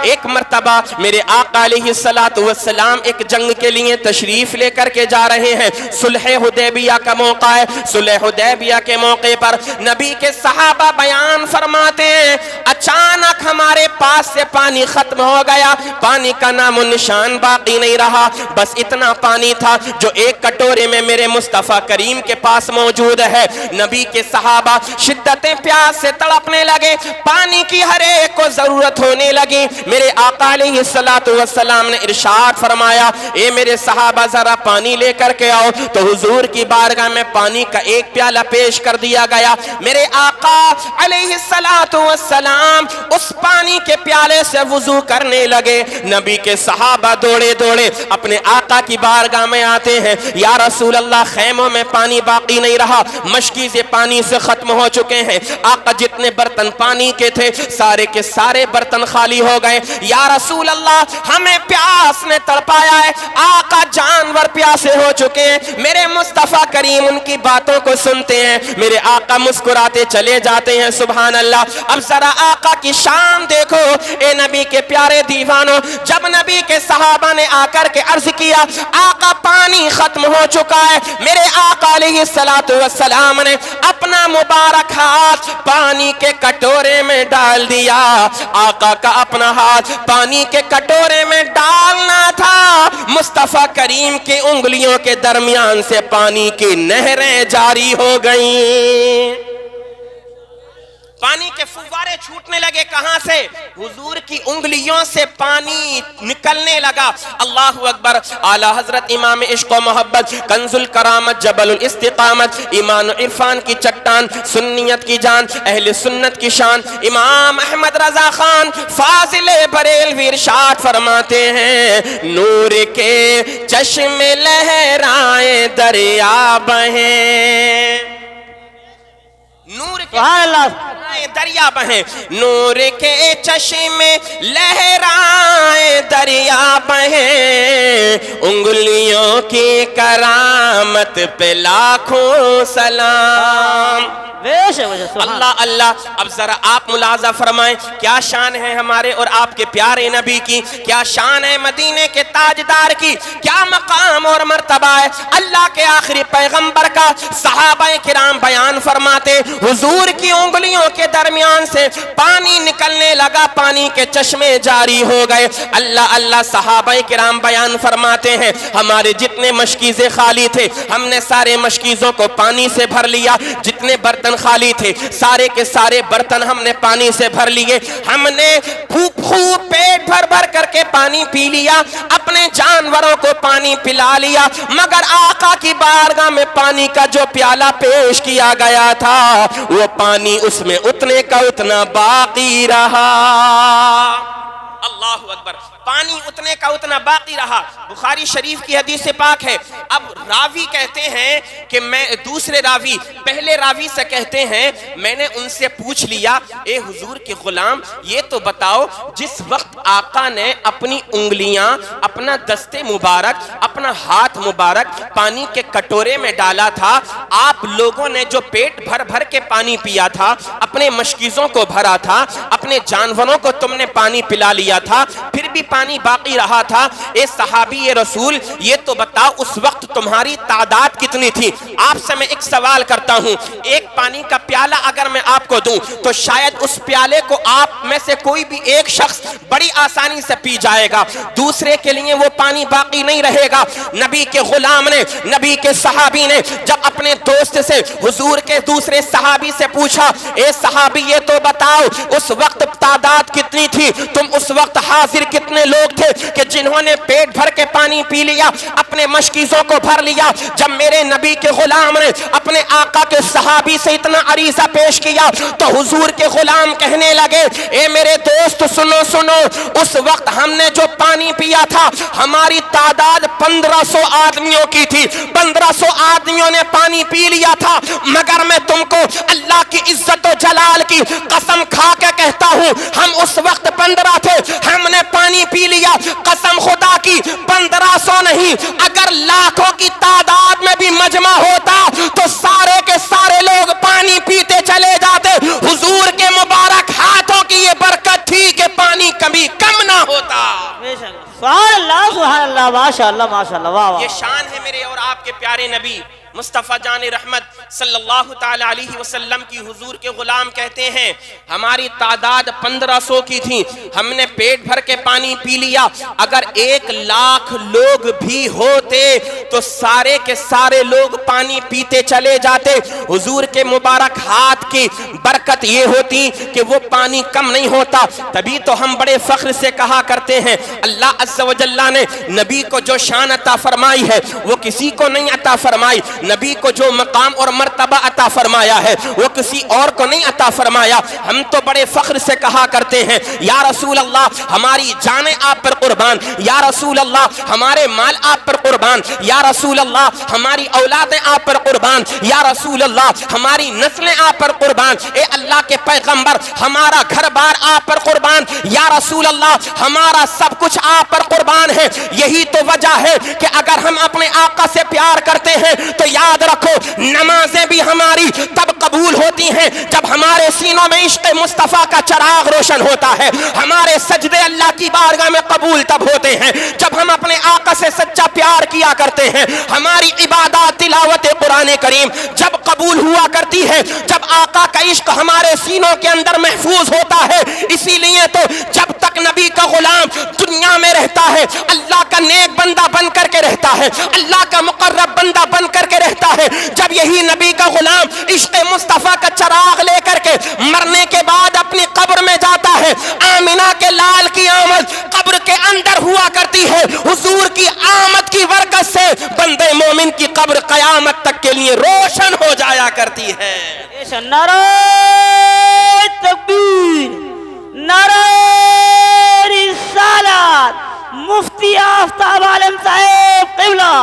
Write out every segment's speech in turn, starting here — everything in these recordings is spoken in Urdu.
ایک مرتبہ میرے آقا علیہ السلام ایک جنگ کے لیے تشریف لے کر کے جا رہے ہیں، صلح حدیبیہ کا موقع ہے۔ صلح حدیبیہ کے موقع پر نبی کے صحابہ بیان فرماتے ہیں اچانک ہمارے پاس سے پانی ختم ہو گیا، پانی کا نام و نشان باقی نہیں رہا، بس اتنا پانی تھا جو ایک کٹورے میں میرے مصطفیٰ کریم کے پاس موجود ہے۔ نبی کے صحابہ شدت پیاس سے تڑپنے لگے، پانی کی ہر ایک کو ضرورت ہونے لگی۔ میرے آقا علیہ السلام نے ارشاد فرمایا اے میرے صحابہ ذرا پانی لے کر کے آؤ، تو حضور کی بارگاہ میں پانی کا ایک پیالہ پیش کر دیا گیا۔ میرے آقا علیہ السلام اس پانی کے پیالے سے وضو کرنے لگے۔ نبی کے صحابہ دوڑے دوڑے اپنے آقا کی بارگاہ میں آتے ہیں، یا رسول اللہ خیموں میں پانی باقی نہیں رہا، مشکیزیں پانی سے ختم ہو چکے ہیں، آقا جتنے برتن پانی کے تھے سارے کے سارے برتن خالی ہو گئے، یا رسول اللہ ہمیں پیاس نے تڑپایا ہے، آقا جانور پیاسے ہو چکے ہیں۔ میرے مصطفیٰ کریم ان کی باتوں کو سنتے ہیں، میرے آقا مسکراتے چلے جاتے ہیں۔ سبحان اللہ۔ اب ذرا آقا کی شان دیکھو اے نبی کے پیارے دیوانوں، جب نبی کے صحابہ نے آ کر کے عرض کیا آقا پانی ختم ہو چکا ہے، میرے آقا علیہ السلام نے اپنا مبارک ہاتھ پانی کے کٹورے میں ڈال دیا۔ آقا کا اپنا ہاتھ پانی کے کٹورے میں ڈالنا تھا، مصطفیٰ کریم کی انگلیوں کے درمیان سے پانی کی نہریں جاری ہو گئیں، پانی کے فوارے چھوٹنے لگے۔ کہاں سے؟ حضور کی انگلیوں سے پانی نکلنے لگا۔ اللہ اکبر۔ اعلیٰ حضرت امام عشق و محبت، کنز الکرامت، جبل الاستقامت، ایمان و عرفان کی چٹان، سنیت کی جان، اہل سنت کی شان، امام احمد رضا خان فاضل بریلوی ارشاد فرماتے ہیں نور کے چشمے لہرائیں دریا بہیں، نور کے دریا بہیں، نور کے چشمے لہرائیں دریا بہیں، انگلیوں کی کرامت پہ لاکھوں سلام۔ اللہ اللہ۔ اب ذرا آپ ملاحظہ فرمائیں کیا شان ہے ہمارے اور آپ کے پیارے نبی کی، کیا شان ہے مدینے کے تاجدار کی، کیا مقام اور مرتبہ ہے اللہ کے آخری پیغمبر کا۔ صحابہ کرام بیان فرماتے حضور کی انگلیوں کے درمیان سے پانی نکلنے لگا، پانی کے چشمے جاری ہو گئے۔ اللہ اللہ۔ صحابہ کرام بیان فرماتے ہیں ہمارے جتنے مشکیزیں خالی تھے ہم نے سارے مشکیزوں کو پانی سے بھر لیا، جتنے برتن خالی تھے سارے کے سارے برتن ہم نے پانی سے بھر لیے، ہم نے خوب پیٹ بھر بھر کر کے پانی پی لیا، اپنے جانوروں کو پانی پلا لیا، مگر آقا کی بارگاہ میں پانی کا جو پیالہ پیش کیا گیا تھا وہ پانی اس میں اتنے کا اتنا باقی رہا۔ اللہ اکبر۔ پانی اتنے کا اتنا باقی رہا۔ بخاری شریف کی حدیث پاک ہے۔ اب راوی کہتے ہیں کہ میں دوسرے راوی پہلے راوی سے کہتے ہیں میں نے ان سے پوچھ لیا اے حضور کے غلام یہ تو بتاؤ جس وقت آقا نے اپنی انگلیاں، اپنا دست مبارک، اپنا ہاتھ مبارک پانی کے کٹورے میں ڈالا تھا، آپ لوگوں نے جو پیٹ بھر بھر کے پانی پیا تھا، اپنے مشکیزوں کو بھرا تھا، اپنے جانوروں کو تم نے پانی پلا لیا تھا، پھر بھی پانی باقی رہا تھا، اے صحابی رسول یہ تو بتاؤ اس وقت تمہاری تعداد کتنی تھی؟ آپ سے میں ایک سوال کرتا ہوں، ایک پانی کا پیالہ اگر میں آپ کو دوں تو شاید اس پیالے کو آپ میں سے کوئی بھی ایک شخص بڑی آسانی سے پی جائے گا، دوسرے کے لیے وہ پانی باقی نہیں رہے گا۔ نبی کے غلام نے، نبی کے صحابی نے جب اپنے دوست سے حضور کے دوسرے صحابی سے پوچھا اے صحابی یہ تو بتاؤ اس وقت تعداد کتنی تھی، تم اس وقت حاضر کتنے لوگ تھے کہ جنہوں نے پیٹ بھر کے پانی پی لیا، اپنے مشکیزوں کو بھر لیا؟ جب میرے نبی کے غلام نے اپنے آقا کے صحابی سے اتنا عریضہ پیش کیا تو حضور کے غلام کہنے لگے اے میرے دوست سنو سنو، اس وقت ہم نے جو پانی پیا تھا ہماری تعداد 1500 آدمیوں کی تھی، 1500 آدمیوں نے پانی پی لیا تھا، مگر میں تم کو اللہ کی عزت و جلال کی قسم کھا کے کہتا ہوں ہم اس وقت 15 تھے، ہم نے پانی پی لیا، قسم خدا کی 1500 نہیں اگر لاکھوں کی تعداد میں بھی مجمع ہوتا تو سارے کے سارے لوگ پانی پیتے چلے جاتے۔ حضور کے مبارک ہاتھوں کی یہ برکت تھی کہ پانی کبھی کم نہ ہوتا۔ سبحان اللہ ماشاء اللہ ماشاء اللہ، واہ واہ۔ یہ شان ہے میرے اور آپ کے پیارے نبی مصطفیٰ جان رحمت صلی اللہ تعالی علیہ وسلم کی۔ حضور کے غلام کہتے ہیں ہماری تعداد 1500 کی تھی، ہم نے پیٹ بھر کے پانی پی لیا، اگر 1,00,000 لوگ بھی ہوتے تو سارے کے سارے لوگ پانی پیتے چلے جاتے۔ حضور کے مبارک ہاتھ کی برکت یہ ہوتی کہ وہ پانی کم نہیں ہوتا۔ تبھی تو ہم بڑے فخر سے کہا کرتے ہیں اللہ عز و جل نے نبی کو جو شان عطا فرمائی ہے وہ کسی کو نہیں عطا فرمائی، نبی کو جو مقام اور مرتبہ عطا فرمایا ہے وہ کسی اور کو نہیں عطا فرمایا۔ ہم تو بڑے فخر سے کہا کرتے ہیں یا رسول اللہ ہماری جانیں آپ پر قربان، یا رسول اللہ ہمارے مال آپ پر قربان، یا رسول اللہ ہماری اولادیں آپ پر قربان، یا رسول اللہ ہماری نسلیں آپ پر قربان، اے اللہ کے پیغمبر ہمارا گھر بار آپ پر قربان، یا رسول اللہ ہمارا سب کچھ آپ پر قربان ہے۔ یہی تو وجہ ہے کہ اگر ہم اپنے آقا سے پیار کرتے ہیں تو یاد رکھو نمازیں بھی ہماری تب قبول ہوتی ہیں جب ہمارے سینوں میں عشق مصطفیٰ کا چراغ روشن ہوتا ہے، ہمارے سجدے اللہ کی بارگاہ میں قبول تب ہوتے ہیں جب ہم اپنے آقا سے سچا پیار کیا کرتے ہیں، ہماری عبادات تلاوت قرآن کریم جب قبول ہوا کرتی ہے جب آقا کا عشق ہمارے سینوں کے اندر محفوظ ہوتا ہے۔ اسی لیے تو جب تک نبی کا غلام دنیا میں رہتا ہے اللہ کا نیک بندہ بن کر کے رہتا ہے، اللہ کا مقرب بندہ بن کر کے رہتا ہے۔ جب یہی نبی کا غلام عشق مصطفیٰ کا چراغ لے کر کے مرنے کے بعد اپنی قبر میں جاتا ہے، آمنہ کے لال کی آمد قبر کے اندر ہوا کرتی ہے، حضور کی آمد کی برکت سے بندے مومن کی قبر قیامت تک کے لیے روشن ہو جایا کرتی ہے۔ نعرہ تکبیر، نعرہ رسالت، مفتی آفتاب عالم صاحب قبلہ،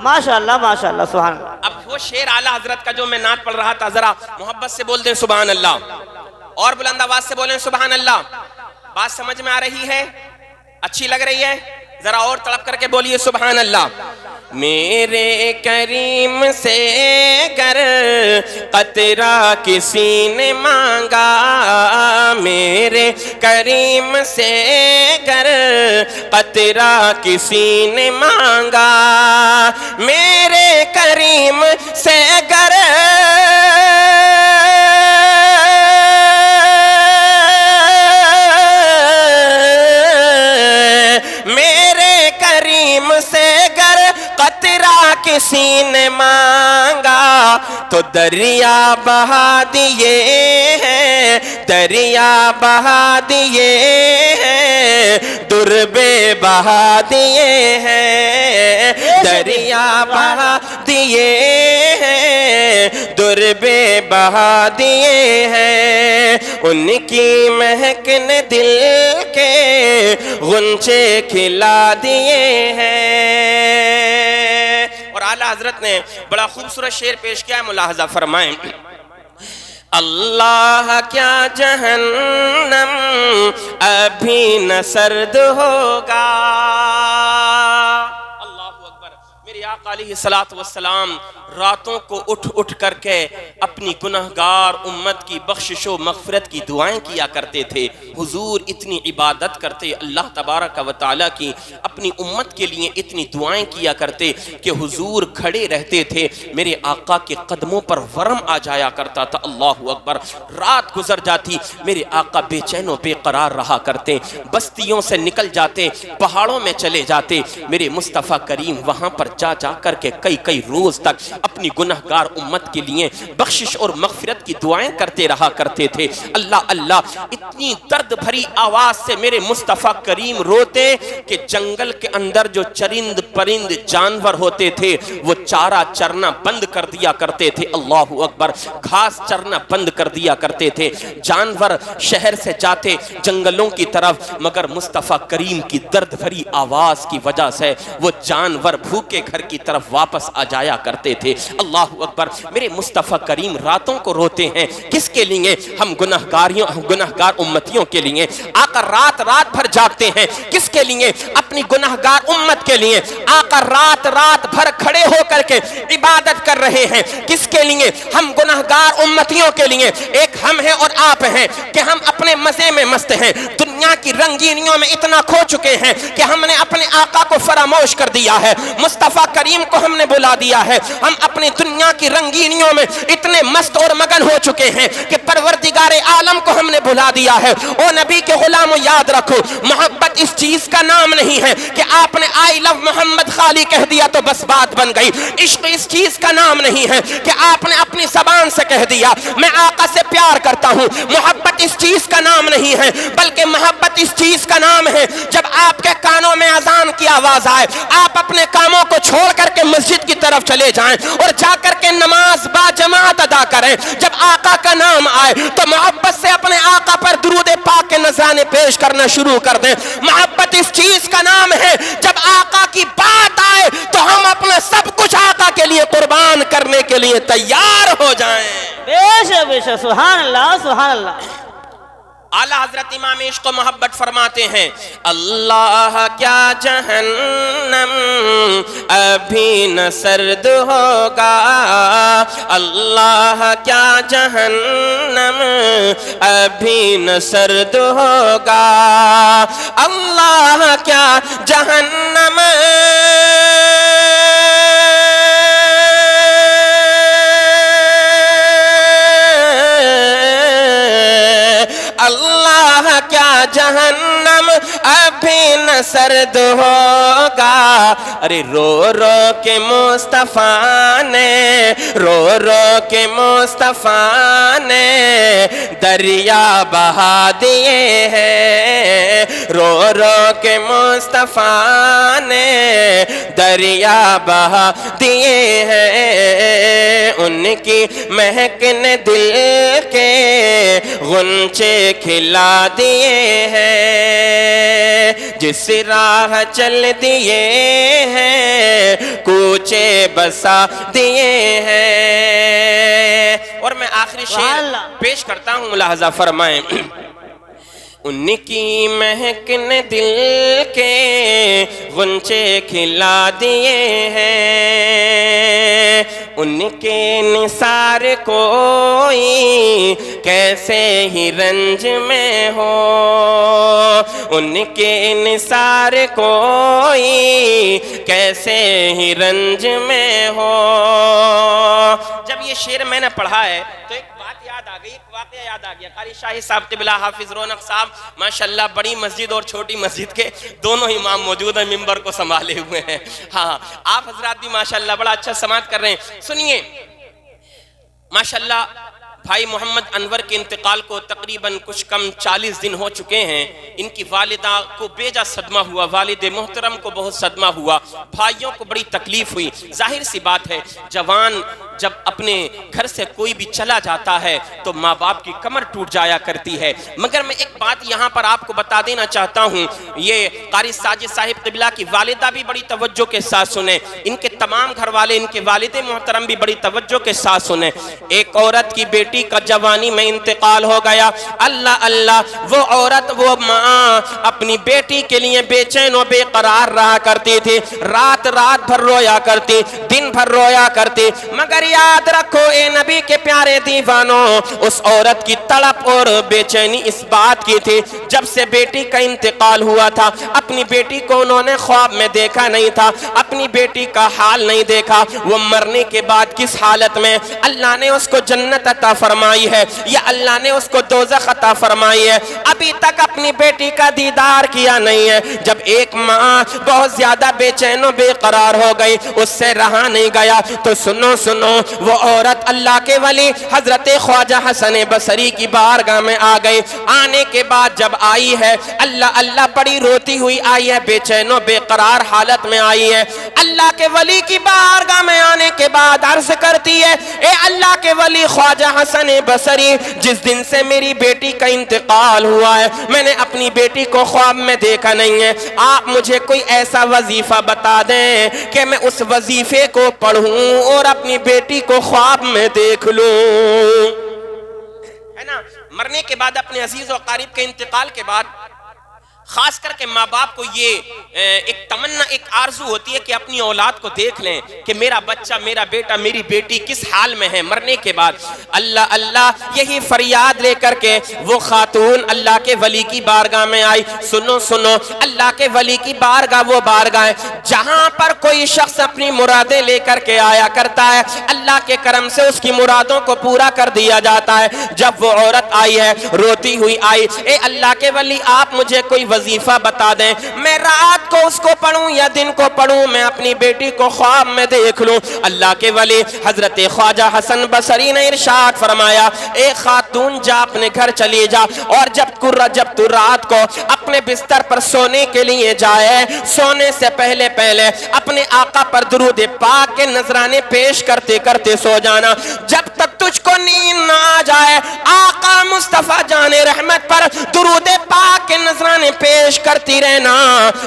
ماشاءاللہ ماشاءاللہ سبحان اللہ۔ اب وہ شعر اعلیٰ حضرت کا جو میں نعت پڑھ رہا تھا ذرا محبت سے بول دیں سبحان اللہ، اور بلند آواز سے بولیں سبحان اللہ۔ بات سمجھ میں آ رہی ہے؟ اچھی لگ رہی ہے؟ ذرا اور تڑپ کر کے بولیے سبحان اللہ۔ میرے کریم سے گر قطرہ کسی نے مانگا، میرے کریم سے گر قطرہ کسی نے مانگا، میرے کریم سے گر میرے کریم سے گر قطرہ کسی نے مانگا تو دریا بہا دیے ہیں، دریا بہا دیے ہیں، دربے بہا دیے ہیں، دریا بہا دیے ہیں، دربے بہا دیے ہیں، ان کی مہک نے دل کے غنچے کھلا دیے ہیں۔ اور اعلیٰ حضرت نے بڑا خوبصورت شعر پیش کیا ہے، ملاحظہ فرمائیں۔ اللہ کیا جہنم ابھی نہ سرد ہوگا، اللہ اکبر۔ میرے آقا علیہ السلام راتوں کو اٹھ اٹھ کر کے اپنی گناہگار امت کی بخشش و مغفرت کی دعائیں کیا کرتے تھے۔ حضور اتنی عبادت کرتے اللہ تبارک و تعالیٰ کی، اپنی امت کے لیے اتنی دعائیں کیا کرتے کہ حضور کھڑے رہتے تھے، میرے آقا کے قدموں پر ورم آ جایا کرتا تھا، اللہ اکبر۔ رات گزر جاتی، میرے آقا بے چین و بے قرار رہا کرتے، بستیوں سے نکل جاتے، پہاڑوں میں چلے جاتے، میرے مصطفیٰ کریم وہاں پر جا جا کر کے کئی روز تک اپنی گناہگار امت کے لیے بخشش اور مغفرت کی دعائیں کرتے رہا کرتے تھے۔ اللہ اللہ، اتنی درد بھری آواز سے میرے مصطفیٰ کریم روتے کہ جنگل کے اندر جو چرند پرند جانور ہوتے تھے وہ چارہ چرنا بند کر دیا کرتے تھے، اللہ اکبر۔ گھاس چرنا بند کر دیا کرتے تھے، جانور شہر سے جاتے جنگلوں کی طرف، مگر مصطفیٰ کریم کی درد بھری آواز کی وجہ سے وہ جانور بھوکے گھر کی طرف واپس آ جایا کرتے تھے، اللہ اکبر۔ میرے مصطفیٰ کریم راتوں کو روتے ہیں، کس کے لیے؟ ہم گناہگار امتیوں کے لیے۔ آقا رات بھر جاگتے ہیں، کس کے لیے؟ اپنی گناہگار امت کے لیے۔ آقا رات بھر کھڑے ہو کر کے عبادت کر رہے ہیں، کس کے لیے؟ ہم گناہگار امتیوں کے لیے۔ ایک ہم ہیں اور آپ ہیں کہ ہم اپنے مزے میں مست ہیں، دنیا دنیا کی رنگینیوں میں اتنا کھو چکے ہیں کہ ہم نے اپنے آقا کو فراموش کر دیا ہے، مصطفیٰ کریم کو ہم نے بلا دیا ہے۔ ہم اپنی دنیا کی رنگینیوں میں اتنے مست اور مگن ہو چکے ہیں کہ پروردگار عالم کو ہم نے بلا دیا ہے۔ او نبی کے غلاموں، یاد رکھو، محبت اس چیز کا نام نہیں ہے کہ آپ نے آئی لو محمد خالی کہہ دیا تو بس بات بن گئی۔ عشق اس چیز کا نام نہیں ہے کہ آپ نے اپنی زبان سے کہہ دیا میں آقا سے پیار کرتا ہوں۔ محبت اس چیز کا نام نہیں ہے، بلکہ محبت اس چیز کا نام ہے جب آپ کے کانوں میں اذان کی آواز آئے، آپ اپنے کاموں کو چھوڑ کر کے مسجد کی طرف چلے جائیں اور جا کر کے نماز با جماعت ادا کریں۔ جب آقا کا نام آئے تو محبت سے اپنے آقا پر درود پاک کے نذرانے پیش کرنا شروع کر دیں۔ محبت اس چیز کا نام ہے جب آقا کی بات آئے تو ہم اپنا سب کچھ آقا کے لیے قربان کرنے کے لیے تیار ہو جائیں۔ بے شک سبحان اللہ سبحان اللہ۔ اعلی حضرت امام عشق و محبت فرماتے ہیں اللہ کیا جہنم ابھی نہ سرد ہوگا، اللہ کیا جہنم ابھی نہ سرد ہوگا، اللہ کیا جہنم اللہ کیا جہنم ابھی نہ سرد ہوگا۔ ارے رو رو کے مصطفیٰ نے، رو رو کے مصطفیٰ نے دریا بہا دیے ہیں، رو رو کے مصطفیٰ نے دریا بہا دیے ہیں، ان کی مہک نے دل کے غنچے کھلا دیے ہیں، جس راہ چل دیے ہیں کوچے بسا دیے ہیں۔ اور میں آخری شعر پیش کرتا ہوں، ملاحظہ فرمائیں۔ ان کی مہک نے دل کے غنچے کھلا دیے ہیں، ان کے نثار کوئی کیسے ہی رنج میں ہو، ان کے نثار کوئی کیسے ہی رنج میں ہو۔ جب یہ شعر میں نے پڑھا ہے تو ایک بات یاد آ گئی، ایک واقعہ یاد آ گیا۔ قاری شاہی صاحب قبلہ حافظ رونق صاحب ماشاءاللہ بڑی مسجد اور چھوٹی مسجد کے دونوں امام موجود ہیں، ممبر کو سنبھالے ہوئے ہیں۔ ہاں آپ حضرات بھی ماشاءاللہ بڑا اچھا سماعت کر رہے ہیں۔ سنیے، ماشاءاللہ بھائی محمد انور کے انتقال کو تقریباً کچھ کم 40 دن ہو چکے ہیں۔ ان کی والدہ کو بیجا صدمہ ہوا، والد محترم کو بہت صدمہ ہوا، بھائیوں کو بڑی تکلیف ہوئی۔ ظاہر سی بات ہے، جوان جب اپنے گھر سے کوئی بھی چلا جاتا ہے تو ماں باپ کی کمر ٹوٹ جایا کرتی ہے۔ مگر میں ایک بات یہاں پر آپ کو بتا دینا چاہتا ہوں، یہ قاری ساجد صاحب قبلہ کی والدہ بھی بڑی توجہ کے ساتھ سنیں، ان کے تمام گھر والے، ان کے والد محترم بھی بڑی توجہ کے ساتھ سنیں۔ ایک عورت کی بیٹی کا جوانی میں انتقال ہو گیا۔ اللہ اللہ، وہ عورت، وہ ماں اپنی بیٹی کے لیے بے چین و بے قرار رہا کرتی تھی، رات رات بھر رویا کرتی، دن بھر رویا کرتی۔ مگر یاد رکھو اے نبی کے پیارے دیوانوں، اس عورت کی تڑپ اور بے چینی اس بات کی تھی، جب سے بیٹی کا انتقال ہوا تھا اپنی بیٹی کو انہوں نے خواب میں دیکھا نہیں تھا، اپنی بیٹی کا حال نہیں دیکھا، وہ مرنے کے بعد کس حالت میں اللہ نے اس کو جنت عطا فرمائی ہے یا اللہ نے اس کو دوزخ عطا فرمائی ہے، ابھی تک اپنی بیٹی کا دیدار کیا نہیں ہے۔ جب ایک ماں بہت زیادہ بے چین و بے قرار ہو گئی، اس سے رہا نہیں گیا، تو سنو سنو، وہ عورت اللہ کے ولی حضرت خواجہ حسن بصری کی بارگاہ میں آ گئی۔ آنے کے بعد جب آئی ہے، اللہ اللہ بڑی روتی ہوئی آئی ہے، بے چین و بے قرار حالت میں آئی ہے۔ اللہ کے ولی کی بارگاہ میں آنے کے بعد عرض کرتی ہے، اے اللہ کے ولی خواجہ حسن بصری، جس دن سے میری بیٹی کا انتقال ہوا ہے میں نے اپنی بیٹی کو خواب میں دیکھا نہیں ہے، آپ مجھے کوئی ایسا وظیفہ بتا دیں کہ میں اس وظیفے کو پڑھوں اور اپنی بیٹی کو خواب میں دیکھ لوں۔ ہے نا، مرنے کے بعد اپنے عزیز و قریب کے انتقال کے بعد خاص کر کے ماں باپ کو یہ ایک تمنا، ایک آرزو ہوتی ہے کہ اپنی اولاد کو دیکھ لیں کہ میرا بچہ، میرا بیٹا، میری بیٹی کس حال میں ہے مرنے کے بعد۔ اللہ اللہ یہی فریاد لے کر کے وہ خاتون اللہ کے ولی کی بارگاہ میں آئی۔ سنو سنو، اللہ کے ولی کی بارگاہ وہ بارگاہ ہے جہاں پر کوئی شخص اپنی مرادیں لے کر کے آیا کرتا ہے، اللہ کے کرم سے اس کی مرادوں کو پورا کر دیا جاتا ہے۔ جب وہ عورت آئی ہے، روتی ہوئی آئی، اے اللہ کے ولی آپ مجھے کوئی وظیفہ بتا دیں، میں رات کو اس کو پڑھوں یا دن کو پڑھوں، میں اپنی بیٹی کو خواب میں دیکھ لوں۔ اللہ کے ولی حضرت خواجہ حسن بصری نے ارشاد فرمایا، اے خاتون جا اپنے گھر چلی جا، اور جب تو رات کو اپنے بستر پر سونے کے لیے جائے، سونے سے پہلے اپنے آقا پر درود پاک کے نذرانے پیش کرتے کرتے سو جانا۔ جب تک تجھ کو نیند نہ آ جائے، آقا مصطفیٰ جان رحمت پر درود پاک کے نذرانے پیش کرتی رہنا۔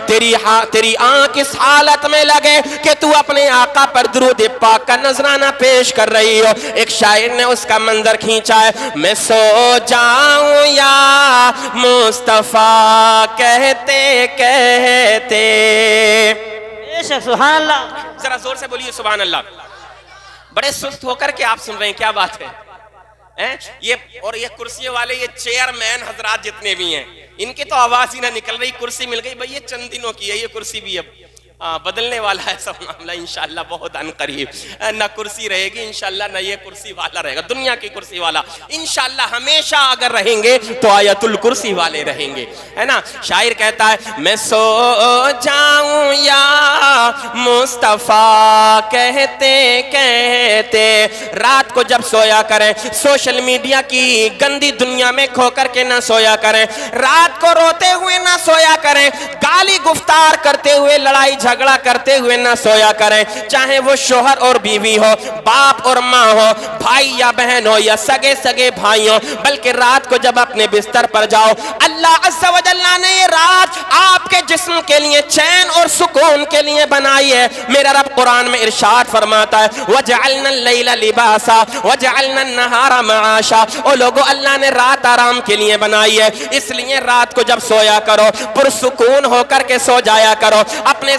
تیری آنکھ اس حالت میں لگے کہ تو اپنے آقا پر درود پاک کا نذرانہ پیش کر رہی ہو۔ ایک شاعر نے اس کا منظر کھینچا ہے، میں سو جاؤں یا مصطفیٰ کہتے کہتے۔ بے شک، سبحان اللہ۔ ذرا زور سے بولیے سبحان اللہ۔ بڑے سست ہو کر کے آپ سن رہے ہیں، کیا بات ہے؟ یہ کرسیوں والے، یہ چیئرمین حضرات جتنے بھی ہیں، ان کی تو آواز ہی نہ نکل رہی، کرسی مل گئی بھئی، یہ چند دنوں کی ہے یہ کرسی بھی، اب بدلنے والا ہے سب معاملہ انشاءاللہ بہت ان قریب۔ نہ کرسی رہے گی انشاءاللہ، نہ یہ کرسی والا رہے گا، دنیا کی کرسی والا انشاءاللہ ہمیشہ اگر رہیں گے تو آیت الکرسی والے رہیں گے، ہے نا۔ شاعر کہتا ہے، میں سو جاؤں یا مصطفیٰ کہتے کہتے۔ رات کو جب سویا کریں، سوشل میڈیا کی گندی دنیا میں کھو کر کے نہ سویا کریں، رات کو روتے ہوئے نہ سویا کریں، گالی گفتار کرتے ہوئے، لڑائی جھگڑا کرتے ہوئے نہ سویا کریں، چاہے وہ شوہر اور بیوی ہو، باپ اور ماں ہو، بھائی یا بہن ہو، یا سگے بھائی ہو، بلکہ رات کو جب اپنے بستر پر جاؤ، اللہ عز و جل نے یہ رات آپ کے جسم کے لیے چین اور سکون کے لیے بنائی ہے۔ میرا رب قرآن میں ارشاد فرماتا ہے، وَجَعَلْنَا اللَّيْلَ لِبَاسًا وَجَعَلْنَا النَّهَارَ مَعَاشًا۔ او لوگو، اللہ نے رات آرام کے لیے بنائی ہے، اس لیے رات کو جب سویا کرو پرسکون ہو کر کے سو جایا کرو، اپنے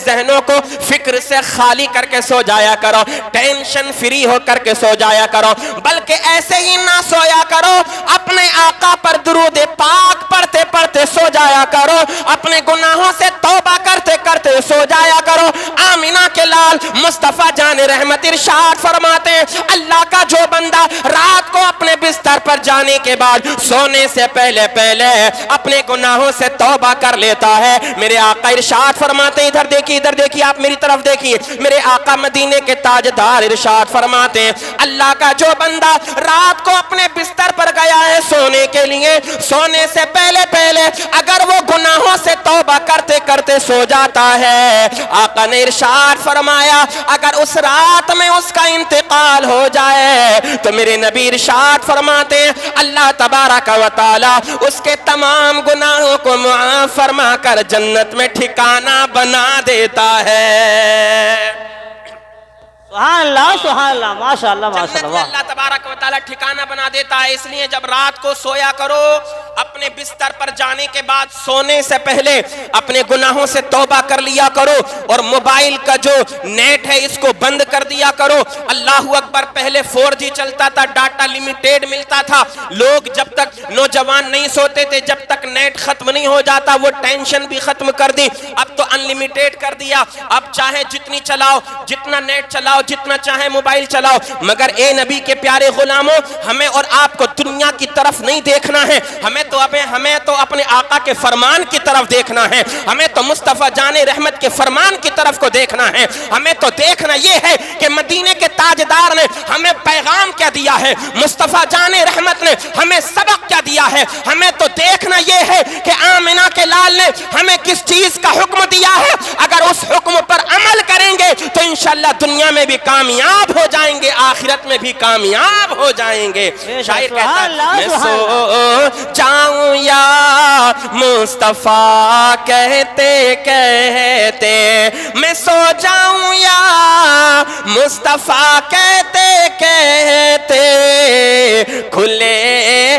ذہنوں کو فکر سے خالی کر کے سو جایا کرو، ٹینشن فری ہو کر کے سو جایا کرو، بلکہ ایسے ہی نہ سویا کرو، اپنے آقا پر درود پاک پڑھتے پڑھتے سو جایا کرو، اپنے گناہوں سے توبہ کرتے کرتے سو جایا کرو۔ آمینہ کے لال مصطفیٰ جان رحمت ارشاد فرماتے ہیں، اللہ کا جو بندہ رات کو اپنے بستر پر جانے کے بعد سونے سے پہلے اپنے گناہوں سے توبہ کر لیتا ہے، میرے آقا ارشاد فرماتے ہیں، ادھر دیکھیے آپ میری طرف دیکھیے، میرے آقا مدینے کے تاجدار ارشاد فرماتے ہیں، اللہ کا جو بندہ رات کو اپنے بستر پر گیا ہے سونے کے لیے، سونے سے پہلے اگر وہ گناہوں سے توبہ کرتے کرتے سو جاتا ہے، آقا نے ارشاد فرمایا اگر اس رات میں اس کا انتقال ہو جائے تو میرے نبی ارشاد فرماتے ہیں اللہ تبارک و تعالی اس کے تمام گناہوں کو معاف فرما کر جنت میں ٹھکانہ بنا دیتا ہے۔ سبحان اللہ، سبحان اللہ، ماشاءاللہ جنت ماشاءاللہ۔ میں اللہ تبارک و تعالی ٹھکانہ بنا دیتا ہے، اس لیے جب رات کو سویا کرو اپنے بستر پر جانے کے بعد سونے سے پہلے اپنے گناہوں سے توبہ کر لیا کرو، اور موبائل کا جو نیٹ ہے اس کو بند کر دیا کرو۔ اللہ اکبر، پہلے 4G چلتا تھا، ڈاٹا لمیٹیڈ ملتا تھا، لوگ جب تک نوجوان نہیں سوتے تھے جب تک نیٹ ختم نہیں ہو جاتا، وہ ٹینشن بھی ختم کر دی، اب تو ان لمیٹیڈ کر دیا، اب چاہے جتنی چلاؤ، جتنا نیٹ چلاؤ، جتنا چاہے موبائل چلاؤ، مگر اے نبی کے پیارے غلاموں، ہمیں اور آپ کو دنیا کی طرف نہیں دیکھنا ہے، ہمیں تو اپنے آقا کے فرمان کی طرف دیکھنا ہے، ہمیں تو مصطفیٰ جان رحمت کے فرمان کی طرف کو دیکھنا ہے، ہمیں تو دیکھنا یہ ہے کہ مدینے کے تاجدار نے ہمیں پیغام کیا دیا ہے، مصطفیٰ جان رحمت نے ہمیں سبق کیا دیا ہے، ہمیں تو دیکھنا یہ ہے کہ آمنہ کے لال نے ہمیں کس چیز کا حکم دیا ہے، اگر اس حکم پر عمل کریں گے تو انشاءاللہ دنیا میں بھی کامیاب ہو جائیں گے، آخرت میں بھی کامیاب ہو جائیں گے۔ شاعر کہتا ہے میں سو جاؤں یا مصطفیٰ کہتے کہتے، میں سو جاؤں یا مصطفیٰ کہتے کہتے، کھلے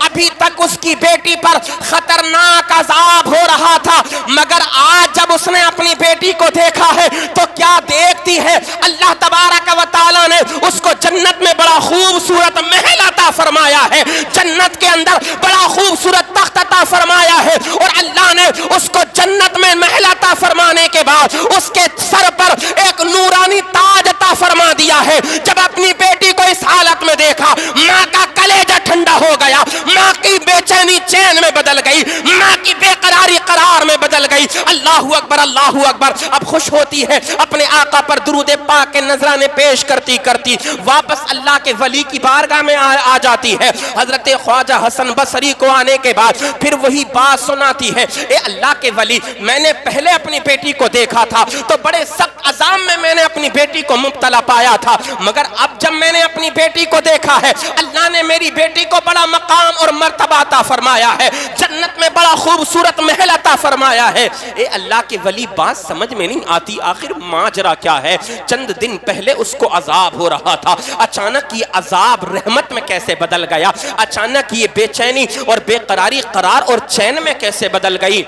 ابھی تک اس کی بیٹی پر خطرناک عذاب ہو رہا تھا، مگر آج جب اس نے اپنی بیٹی کو دیکھا ہے تو کیا دیکھتی ہے؟ اللہ تبارک و تعالی نے اس کو جنت میں بڑا خوبصورت محل عطا فرمایا ہے، جنت کے اندر بڑا خوبصورت تخت عطا فرمایا ہے، اور اللہ نے اس کو جنت میں محل عطا فرمانے کے بعد اس کے سر پر ایک نورانی تاج عطا فرما دیا ہے۔ جب اپنی بیٹی کو اس حالت میں دیکھا، ماں کا کلیجہ ٹھنڈا ہو گیا، ماں کی بے چینی چین میں بدل گئی، ماں کی بے قراری قرار میں بدل گئی۔ اللہ اکبر، اللہ اکبر۔ اب خوش ہوتی ہے، اپنے آقا پر درود پاک کے نذرانے پیش کرتی کرتی واپس اللہ کے ولی کی بارگاہ میں آ جاتی ہے۔ حضرت خواجہ حسن بصری کو آنے کے بعد پھر وہی بات سناتی ہے، اے اللہ کے ولی، میں نے پہلے اپنی بیٹی کو دیکھا تھا تو بڑے سخت عذاب میں نے اپنی بیٹی کو مبتلا پایا تھا، مگر اب جب میں نے اپنی بیٹی کو دیکھا ہے، اللہ نے میری بیٹی کو بڑا مقام اور مرتبہ عطا فرمایا ہے، جنت میں بڑا خوبصورت محل عطا فرمایا ہے۔ اے اللہ کے ولی، بات سمجھ میں نہیں آتی، آخر ماجرا کیا ہے؟ چند دن پہلے اس کو عذاب ہو رہا تھا، اچانک یہ عذاب رحمت میں کیسے بدل گیا؟ اچانک یہ بے چینی اور بے قراری قرار اور چین میں کیسے بدل گئی؟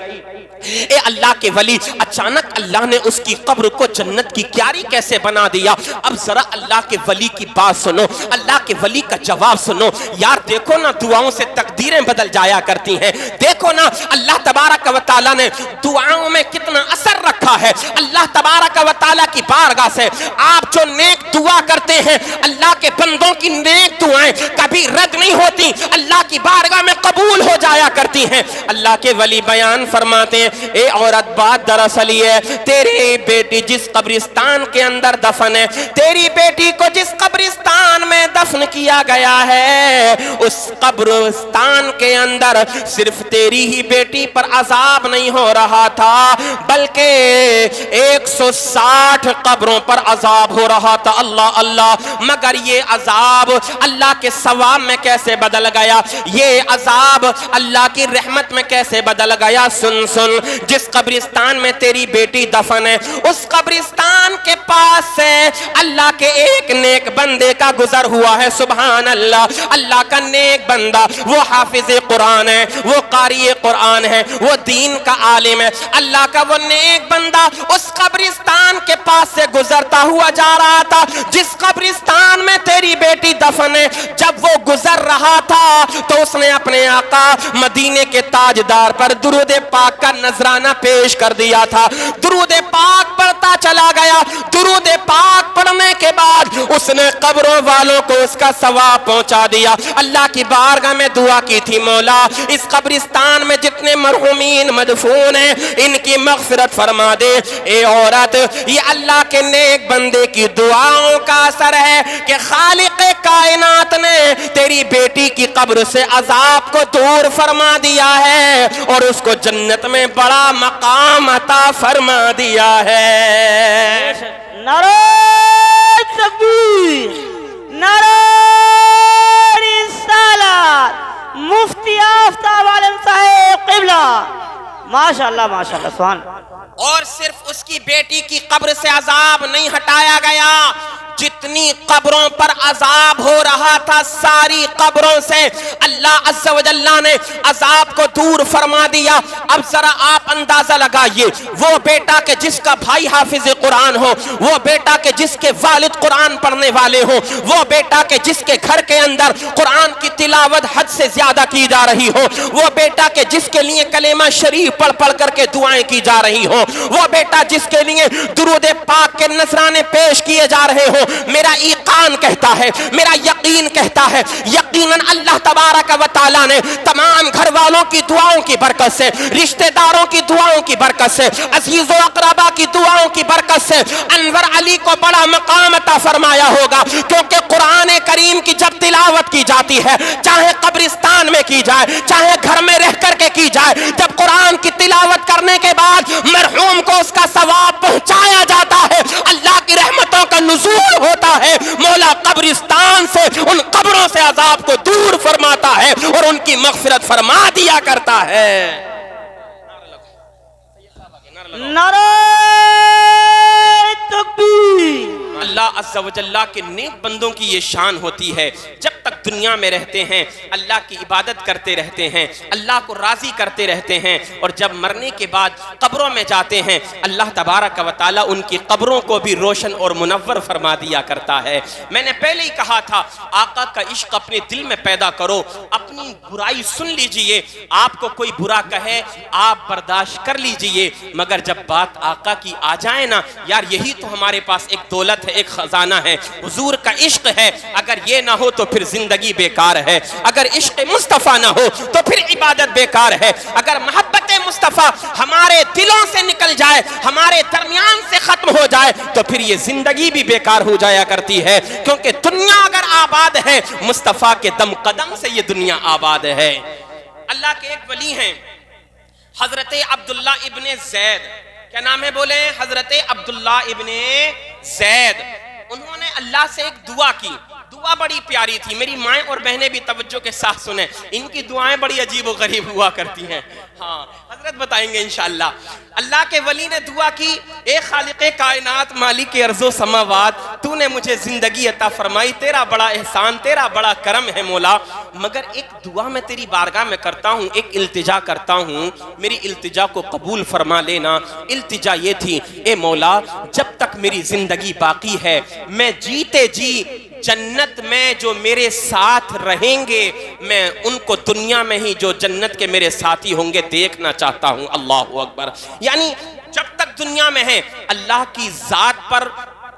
اے اللہ کے ولی، اچانک اللہ نے اس کی قبر کو جنت کی کیاری کیسے بنا دیا؟ اب ذرا اللہ کے ولی کی بات سنو، اللہ کے ولی کا جواب سنو۔ یار دیکھو نا، دعاؤں سے تقدیریں بدل جایا کرتی ہیں، دیکھو نا اللہ تبارک و تعالیٰ نے دعاؤں میں کتنا اثر رکھا ہے۔ اللہ تبارک و تعالیٰ کی بارگاہ سے آپ جو نیک دعا کرتے ہیں، اللہ کے بندوں کی نیک دعائیں کبھی رد نہیں ہوتی، اللہ کی بارگاہ میں قبول ہو جایا کرتی ہیں۔ اللہ کے ولی بیان فرماتے ہیں، اے عورت، بات دراصل یہ ہے، تیری بیٹی جس قبرستان کے اندر دفن ہے، تیری بیٹی کو جس قبرستان میں دفن کیا گیا ہے، اس قبرستان کے اندر صرف تیری ہی بیٹی پر عذاب نہیں ہو رہا تھا، بلکہ 160 قبروں پر عذاب ہو رہا تھا۔ اللہ اللہ، مگر یہ عذاب اللہ کے ثواب میں کیسے بدل گیا؟ یہ عذاب اللہ کی رحمت میں کیسے بدل گیا؟ سن سن، جس قبرستان میں تیری بیٹی دفن ہے، اس قبرستان کے پاس سے اللہ کے ایک نیک بندے کا گزر ہوا ہے۔ سبحان اللہ، اللہ کا نیک بندہ، وہ حافظ قرآن ہے، وہ قاری قرآن ہے، وہ دین کا عالم ہے، اللہ کا وہ نیک بندہ اس قبرستان کے پاس سے گزرتا ہوا جا رہا تھا جس قبرستان میں تیری بیٹی دفن ہے۔ جب وہ گزر رہا تھا تو اس نے اپنے آقا مدینے کے تاجدار پر درود پاک کا نذرانہ پیش کر دیا تھا، درود پاک پڑھتا چلا گیا۔ درود پاک پڑھنے کے بعد اس نے قبروں والوں کو اس کا ثواب پہنچا دیا۔ اللہ کی بارگاہ میں دعا کی تھی، مولا اس قبرستان میں جتنے مرحومین مدفون ہیں ان کی مغفرت فرما دے۔ اے عورت، یہ اللہ کے نیک بندے کی دعاؤں کا اثر ہے کہ خالق کائنات نے تیری بیٹی کی قبر سے عذاب کو دور فرما دیا ہے اور اس کو جنت میں بڑا مقام عطا فرما دیا ہے۔ نعرہ تکبیر، نعرہ رسالت، مفتی آفتاب عالم صاحب قبلہ، ماشاءاللہ ماشاءاللہ، سبحان اللہ۔ اور صرف اس کی بیٹی کی قبر سے عذاب نہیں ہٹایا گیا، جتنی قبروں پر عذاب ہو رہا تھا ساری قبروں سے اللہ عز و جل نے عذاب کو دور فرما دیا۔ اب ذرا آپ اندازہ لگائیے، وہ بیٹا کہ جس کا بھائی حافظ قرآن ہو، وہ بیٹا کہ جس کے والد قرآن پڑھنے والے ہو، وہ بیٹا کہ جس کے گھر کے اندر قرآن کی تلاوت حد سے زیادہ کی جا رہی ہو، وہ بیٹا کہ جس کے لیے کلمہ شریف پڑھ پڑھ کر کے دعائیں کی جا رہی ہو، وہ بیٹا جس کے لیے درود پاک کے نذرانے پیش کیے جا رہے ہو، میرا ایقان کہتا ہے، میرا یقین کہتا ہے، یقیناً اللہ تبارک و تعالیٰ نے تمام گھر والوں کی دعاؤں کی برکت سے، رشتہ داروں کی دعاؤں کی برکت سے، عزیز و اقربا کی دعاؤں کی برکت سے انور علی کو بڑا مقام عطا فرمایا ہوگا، کیونکہ قرآن کریم کی جب تلاوت کی جاتی ہے، چاہے قبرستان میں کی جائے، چاہے گھر میں رہ کر کے کی جائے، جب قرآن کی تلاوت کرنے کے بعد مرحوم کو اس کا ثواب پہنچایا جاتا ہے، اللہ کی رحمتوں کا نزول ہوتا ہے، مولا قبرستان سے ان قبروں سے عذاب کو دور فرماتا ہے اور ان کی مغفرت فرما دیا کرتا ہے۔ نعرہ تکبیر۔ اللہ عز و جل کے نیک بندوں کی یہ شان ہوتی ہے، جب تک دنیا میں رہتے ہیں اللہ کی عبادت کرتے رہتے ہیں، اللہ کو راضی کرتے رہتے ہیں، اور جب مرنے کے بعد قبروں میں جاتے ہیں اللہ تبارک و تعالیٰ ان کی قبروں کو بھی روشن اور منور فرما دیا کرتا ہے۔ میں نے پہلے ہی کہا تھا آقا کا عشق اپنے دل میں پیدا کرو، اپنی برائی سن لیجئے، آپ کو کوئی برا کہے آپ برداشت کر لیجئے، مگر جب بات آقا کی آ جائے نا، یار یہی تو ہمارے پاس ایک دولت ہے، ایک خزانہ ہے، حضور کا عشق ہے، اگر یہ نہ ہو تو پھر زندگی بیکار ہے، اگر عشق مصطفیٰ نہ ہو تو پھر عبادت بیکار ہے، اگر محبت مصطفیٰ ہمارے دلوں سے نکل جائے، ہمارے درمیان سے ختم ہو جائے تو پھر یہ زندگی بھی بیکار ہو جایا کرتی ہے، کیونکہ دنیا اگر آباد ہے مصطفیٰ کے دم قدم سے یہ دنیا آباد ہے۔ اللہ کے ایک ولی ہیں حضرت عبداللہ ابن زید، کیا نام ہے بولے؟ حضرت عبداللہ ابن زید، انہوں نے اللہ سے ایک دعا کی، دعا بڑی پیاری تھی، میری مائیں اور بہنیں بھی توجہ کے ساتھ سنیں، ان کی دعائیں بڑی عجیب و غریب ہوا کرتی ہیں، ہاں حضرت بتائیں گے انشاءاللہ۔ اللہ کے ولی نے دعا کی، اے خالق کائنات مالک ارض و سماوات، تو نے مجھے زندگی عطا فرمائی، تیرا بڑا احسان، تیرا بڑا کرم ہے مولا، مگر ایک دعا میں تیری بارگاہ میں کرتا ہوں، ایک التجا کرتا ہوں، میری التجا کو قبول فرما لینا۔ التجا یہ تھی، اے مولا جب تک میری زندگی باقی ہے میں جیتے جی جنت میں جو میرے ساتھ رہیں گے میں ان کو دنیا میں ہی جو جنت کے میرے ساتھی ہوں گے دیکھنا چاہتا ہوں۔ اللہ اکبر، یعنی جب تک دنیا میں ہیں اللہ کی ذات پر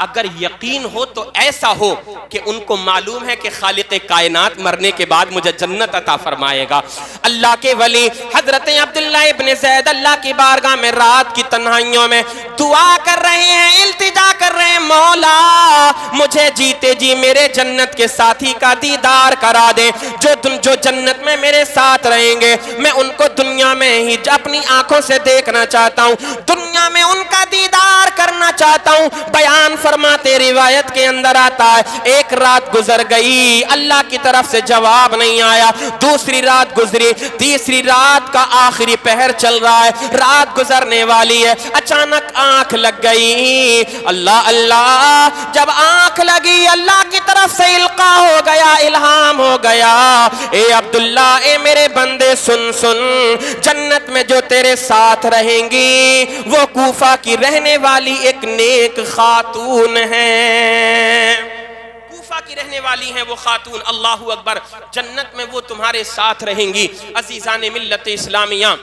اگر یقین ہو تو ایسا ہو کہ ان کو معلوم ہے کہ خالق کائنات مرنے کے بعد مجھے جنت عطا فرمائے گا۔ اللہ کے ولی حضرت عبداللہ ابن زید اللہ کی بارگاہ میں رات کی تنہائیوں میں دعا کر رہے ہیں، التجا کر رہے ہیں، مولا مجھے جیتے جی میرے جنت کے ساتھی کا دیدار کرا دے، جو جنت میں میرے ساتھ رہیں گے میں ان کو دنیا میں ہی اپنی آنکھوں سے دیکھنا چاہتا ہوں، دنیا میں ان کا دیدار کرنا چاہتا ہوں۔ بیان فرماتے روایت کے اندر آتا ہے ایک رات گزر گئی، اللہ کی طرف سے جواب نہیں آیا، دوسری رات گزری، تیسری رات کا آخری پہر چل رہا ہے، رات گزرنے والی ہے، اچانک آنکھ لگ گئی، اللہ اللہ، جب آنکھ لگی اللہ کی طرف سے القاء ہو گیا، الہام ہو گیا، اے عبداللہ اے میرے بندے سن سن، جنت میں جو تیرے ساتھ رہیں گی وہ کوفہ کی رہنے والی ایک نیک خاتون ہیں، کوفہ کی رہنے والی ہیں وہ خاتون، اللہ اکبر، جنت میں وہ تمہارے ساتھ رہیں گی۔ عزیزان ملت اسلامیہ،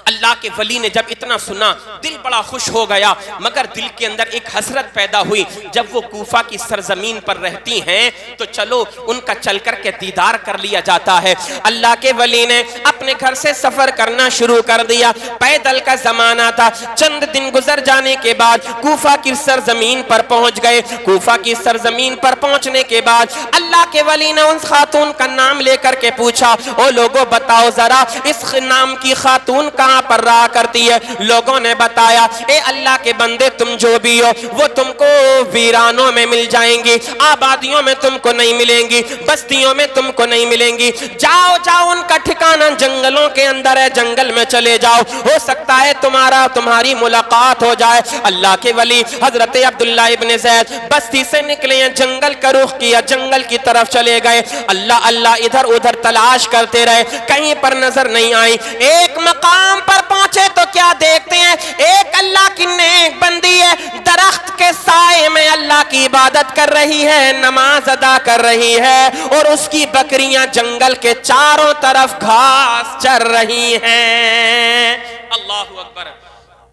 اللہ کے ولی نے جب اتنا سنا دل بڑا خوش ہو گیا، مگر دل کے اندر ایک حسرت پیدا ہوئی، جب وہ کوفہ کی سرزمین پر رہتی ہیں تو چلو ان کا چل کر کے دیدار کر لیا جاتا ہے۔ اللہ کے ولی نے اپنے گھر سے سفر کرنا شروع کر دیا، پیدل کا زمانہ تھا، چند دن گزر جانے کے بعد کوفہ کی سرزمین پر پہنچ گئے۔ کوفہ کی سرزمین پر پہنچنے کے بعد اللہ کے ولی نے اس خاتون کا نام لے کر کے پوچھا، او لوگوں بتاؤ ذرا اس نام کی خاتون کہاں پر رہا کرتی ہے؟ لوگوں نے بتایا، اے اللہ کے بندے تم جو بھی ہو وہ تم کو ویرانوں میں مل جائیں گی، آبادیوں میں تم کو نہیں ملیں گی، بستیوں میں تم کو نہیں ملیں گی، جاؤ جاؤ ان کا ٹھکانہ جنگلوں کے اندر ہے، جنگل میں چلے جاؤ، ہو سکتا ہے تمہاری ملاقات ہو جائے۔ اللہ کے ولی حضرت عبداللہ ابن زید بستی سے نکلے ہیں، جنگل کا رخ کیا، جنگل کی طرف چلے گئے، اللہ اللہ ادھر ادھر تلاش کرتے رہے، کہیں پر نظر نہیں آئی، ایک مقام پر پہنچے تو کیا دیکھتے ہیں، ایک اللہ کی نیک بندی ہے، درخت کے سائے میں اللہ کی عبادت کر رہی ہے، نماز ادا کر رہی ہے، اور اس کی بکریاں جنگل کے چاروں طرف گھاس چر رہی ہیں۔ اللہ اکبر،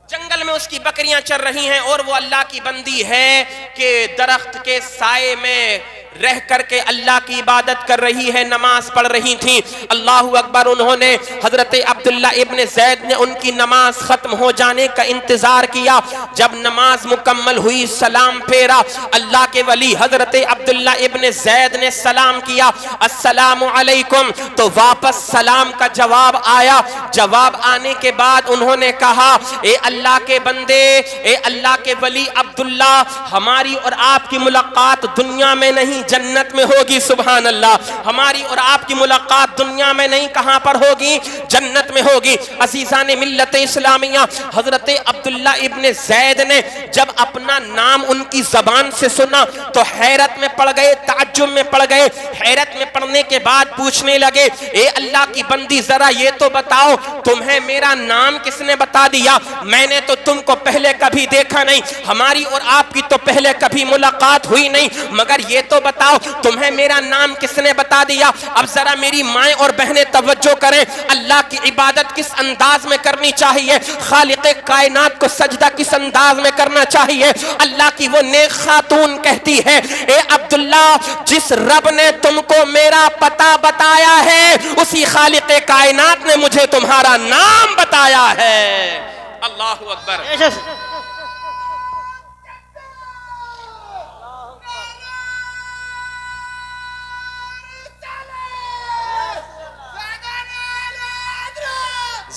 جنگل میں اس کی بکریاں چر رہی ہیں اور وہ اللہ کی بندی ہے کہ درخت کے سائے میں رہ کر کے اللہ کی عبادت کر رہی ہے، نماز پڑھ رہی تھی۔ اللہ اکبر، انہوں نے حضرت عبداللہ ابن زید نے ان کی نماز ختم ہو جانے کا انتظار کیا، جب نماز مکمل ہوئی سلام پھیرا، اللہ کے ولی حضرت عبداللہ ابن زید نے سلام کیا، السلام علیکم، تو واپس سلام کا جواب آیا، جواب آنے کے بعد انہوں نے کہا، اے اللہ کے بندے، اے اللہ کے ولی عبداللہ، ہماری اور آپ کی ملاقات دنیا میں نہیں نہیں جنت میں ہوگی. سبحان اللہ. ہماری اور آپ کی ملاقات دنیا میں نہیں, کہاں پر ہوگی؟ جنت میں ہوگی. عزیزان ملت اسلامیہ, حضرت عبداللہ ابن زید نے جب اپنا نام ان کی زبان سے سنا تو حیرت میں پڑ گئے, تعجب میں پڑ گئے. حیرت میں پڑنے کے بعد پوچھنے لگے, اے اللہ کی بندی ذرا یہ تو بتاؤ تمہیں میرا نام کس نے بتا دیا؟ میں نے تو تم کو پہلے کبھی دیکھا نہیں, ہماری اور آپ کی تو پہلے کبھی ملاقات ہوئی نہیں, مگر یہ تو بتاؤ تمہیں میرا نام کس نے بتا دیا؟ اب ذرا میری مائیں اور بہنیں توجہ کریں, اللہ کی عبادت کس انداز میں کرنی چاہیے, خالق کائنات کو سجدہ کس انداز میں کرنا چاہیے. اللہ کی وہ نیک خاتون کہتی ہے, اے عبداللہ جس رب نے تم کو میرا پتہ بتایا ہے اسی خالق کائنات نے مجھے تمہارا نام بتایا ہے. اللہ اکبر.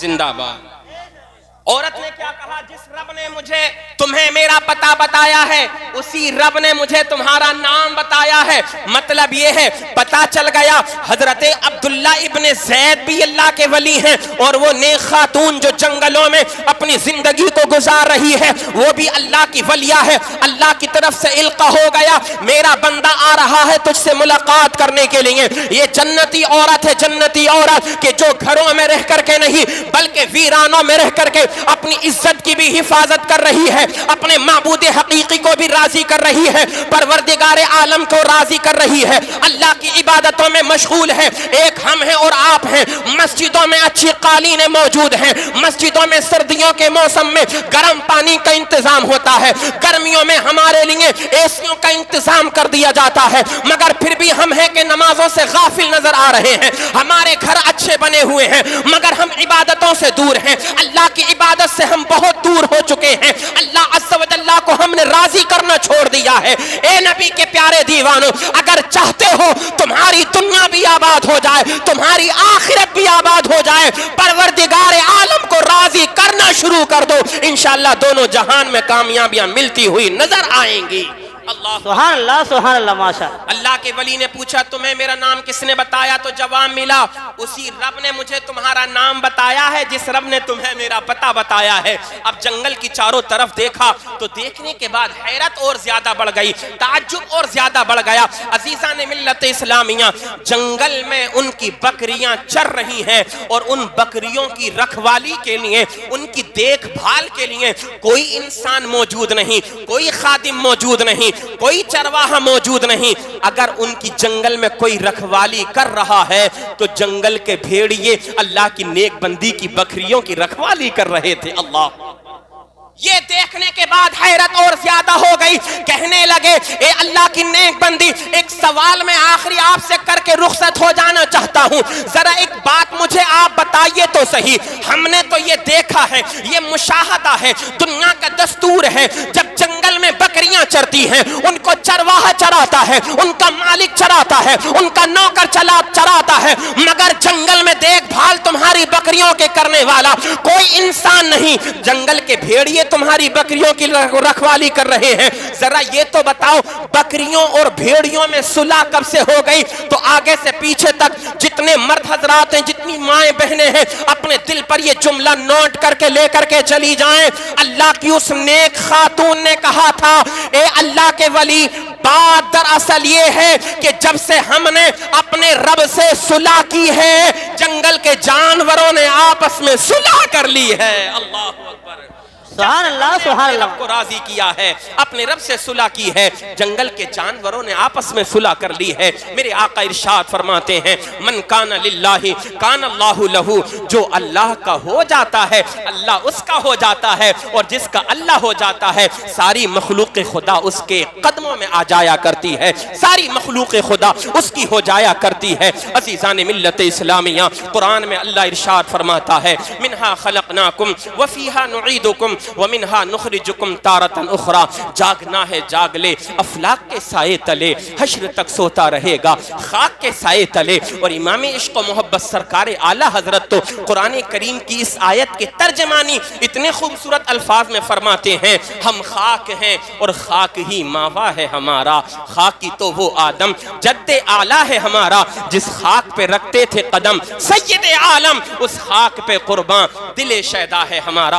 زندہ باد. عورت نے کیا کہا؟ جس رب نے مجھے تمہیں میرا پتہ بتایا ہے اسی رب نے مجھے تمہارا نام بتایا ہے. مطلب یہ ہے پتہ چل گیا حضرت عبداللہ ابن زید بھی اللہ کے ولی ہیں, اور وہ نیک خاتون جو جنگلوں میں اپنی زندگی کو گزار رہی ہے وہ بھی اللہ کی ولیہ ہے. اللہ کی طرف سے القا ہو گیا, میرا بندہ آ رہا ہے تجھ سے ملاقات کرنے کے لیے. یہ جنتی عورت ہے, جنتی عورت کہ جو گھروں میں رہ کر کے نہیں بلکہ ویرانوں میں رہ کر کے اپنی عزت کی بھی حفاظت کر رہی ہے, اپنے معبود حقیقی کو بھی راضی کر رہی ہے, پروردگار عالم کو راضی کر رہی ہے, اللہ کی عبادتوں میں مشغول ہے. ایک ہم ہیں اور آپ ہیں, مسجدوں میں اچھی قالینیں موجود ہیں, مسجدوں میں سردیوں کے موسم میں گرم پانی کا انتظام ہوتا ہے, گرمیوں میں ہمارے لیے ایسیوں کا انتظام کر دیا جاتا ہے, مگر پھر بھی ہم ہیں کہ نمازوں سے غافل نظر آ رہے ہیں. ہمارے گھر اچھے بنے ہوئے ہیں مگر ہم عبادتوں سے دور ہیں, اللہ کی عبادت سے ہم بہت دور ہو چکے ہیں, اللہ عز و جل کو ہم نے راضی کرنا چھوڑ دیا ہے. اے نبی کے پیارے دیوانوں, اگر چاہتے ہو تمہاری دنیا بھی آباد ہو جائے, تمہاری آخرت بھی آباد ہو جائے, پروردگار عالم کو راضی کرنا شروع کر دو, انشاءاللہ دونوں جہان میں کامیابیاں ملتی ہوئی نظر آئیں گی. اللہ سبحان اللہ, سبحان اللہ, ماشاءاللہ. اللہ کے ولی نے پوچھا تمہیں میرا نام کس نے بتایا؟ تو جواب ملا اسی رب نے مجھے تمہارا نام بتایا ہے جس رب نے تمہیں میرا پتہ بتایا ہے. اب جنگل کی چاروں طرف دیکھا تو دیکھنے کے بعد حیرت اور زیادہ بڑھ گئی, تعجب اور زیادہ بڑھ گیا. عزیزان ملت اسلامیہ, جنگل میں ان کی بکریاں چر رہی ہیں اور ان بکریوں کی رکھوالی کے لیے, ان کی دیکھ بھال کے لیے کوئی انسان موجود نہیں, کوئی خادم موجود نہیں, کوئی چرواہا موجود نہیں. اگر ان کی جنگل میں کوئی رکھوالی کر رہا ہے تو جنگل کے بھیڑیے اللہ کی نیک بندی کی بکریوں کی رکھوالی کر رہے تھے. اللہ, یہ دیکھنے کے بعد حیرت اور زیادہ ہو گئی. کہنے لگے اے اللہ کی نیک بندی, ایک سوال میں آخری آپ سے کر کے رخصت ہو جانا چاہتا ہوں, ذرا ایک بات مجھے آپ بتائیے تو صحیح. ہم نے تو یہ دیکھا ہے, یہ مشاہدہ ہے, دنیا کا دستور ہے, جب جنگل میں بکریاں چرتی ہیں ان کو چرواہا چراتا ہے, ان کا مالک چراتا ہے, ان کا نوکر چراتا ہے, مگر جنگل میں دیکھ بھال تمہاری بکریوں کے کرنے والا کوئی انسان نہیں. جنگل کے بھیڑیے تمہاری بکریوں کی رکھوالی کر رہے ہیں. ذرا یہ تو بتاؤ بکریوں اور بھیڑیوں میں صلح کب سے ہو گئی؟ تو آگے سے پیچھے تک جتنے مرد حضرات ہیں, جتنی مائیں بہنیں ہیں, اپنے دل پر یہ جملہ نوٹ کر کے لے کر کے چلی جائیں. اللہ کی اس نیک خاتون نے کہا تھا, اے اللہ کے ولی, بات دراصل یہ ہے کہ جب سے ہم نے اپنے رب سے صلح کی ہے جنگل کے جانوروں نے آپس میں صلح کر لی ہے. اللہ اکبر. سبحان اللہ, سبحان اللہ. رب کو راضی کیا ہے, اپنے رب سے صلح کی ہے, جنگل کے جانوروں نے آپس میں صلح کر لی ہے. میرے آقا ارشاد فرماتے ہیں, من کان للہ کان اللہ لہو, جو اللہ کا ہو جاتا ہے اللہ اس کا ہو جاتا ہے, اور جس کا اللہ ہو جاتا ہے ساری مخلوق خدا اس کے قدموں میں آ جایا کرتی ہے, ساری مخلوق خدا اس کی ہو جایا کرتی ہے. عزیزان ملت اسلامیہ, قرآن میں اللہ ارشاد فرماتا ہے, منہا خلقناکم وفیہا نعیدکم ومنها نخرجکم تارۃ اخری، جاگنا ہے جاگ لے افلاک کے سائے تلے، حشر تک سوتا رہے گا خاک کے سائے تلے۔ اور امام عشق و محبت سرکار اعلیٰ حضرت تو قرآن کریم کی اس آیت کے ترجمانی اتنے خوبصورت الفاظ میں فرماتے ہیں، ہم خاک ہیں اور خاک ہی ماوا ہے ہمارا، خاکی تو وہ آدم جد اعلیٰ ہے ہمارا، جس خاک پہ رکھتے تھے قدم سید عالم، اس خاک پہ قرباں دل شیدا ہے ہمارا۔